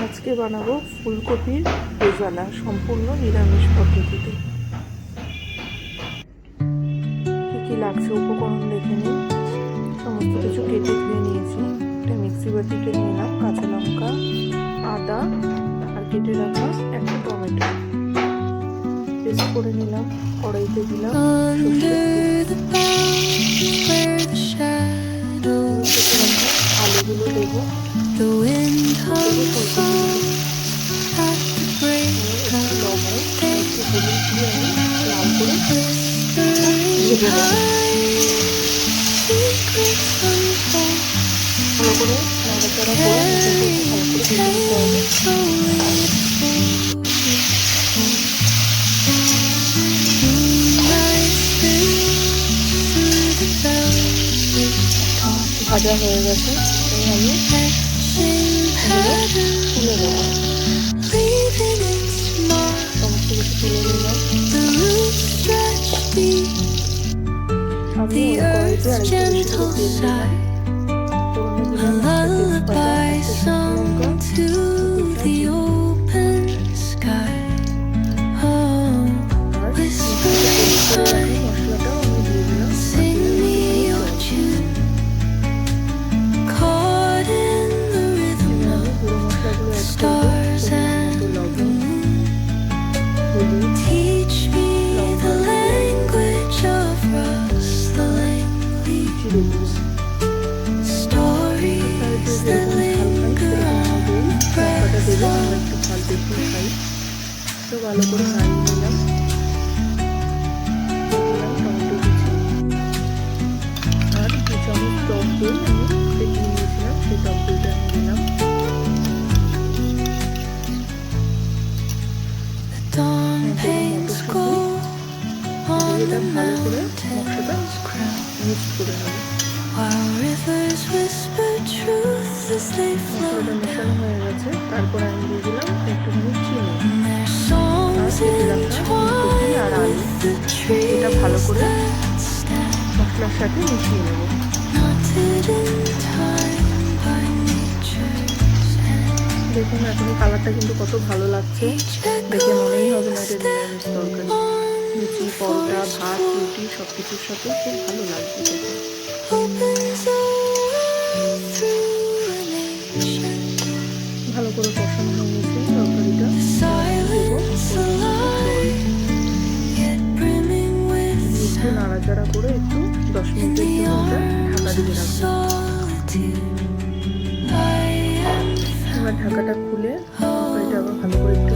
আজকে বানাবো ফুলকপির রেজালা সম্পূর্ণ নিরামিষ পদ্ধতিতে। কি লাগছে উপকরণ দেখে নিন। সমস্ত কিছু কেটে ধুয়ে নিয়েছি। একটা মিক্সি বাটিতে নিলাম কাঁচা লঙ্কা, আদা আর কেটে রাখা একটা টমেটো। পেস্ট করে নিলাম। কড়াইতে দিলাম আলুগুলো দেবো। লাল করে ভেজে নেব। ভালো করে নাড়াচাড়া করে ভালো করে ভেজে নিতে হবে। ভাজা হয়ে গেছে, আমি তুলে নেব। সমস্ত কিছু তুলে নিলাম। আমি কড়াইতে আরেকটু বেশি করে তেল দিলাম। ফোড়নে দিলাম একটা তেজপাতা, একটা শুকনো লঙ্কা, আর মশলাটাও আমি দিয়ে দিলাম। গুঁড়ো মশলাগুলো অ্যাড করবো। লবণ, হলুদ, তো ভালো করে নাড়িয়ে নিলাম। টমেটো কুচি আর 2 চামচ টক দই আমি ফেটিয়ে নিয়েছিলাম, সেই টক দইটা আমি দিলাম। এটা ভালো করে মশলাটা মিক্স করে নেব। মশলাটা মেশানো হয়ে গেছে। তারপর আমি দিয়ে দিলাম একটুখানি চিনি আর আলু। এটা ভালো করে মশলার সাথে মিশিয়ে নেব। দেখুন এখন কালারটা কিন্তু কত ভালো লাগছে, দেখে মনেই হবে না এটা নিরামিষ তরকারি। লুচি, পরোটা, ভাত, রুটি সব কিছুর সাথে খুব ভালো লাগবে দেখুন। ভালো করে কষানো হয়ে গেছে তরকারিটা। একটু নাড়াচাড়া করে একটু 10 মিনিটের জন্য ঢাকা দিয়ে রাখবো। এবার ঢাকাটা খুলে তরকারিটা আবার ভালো করে একটু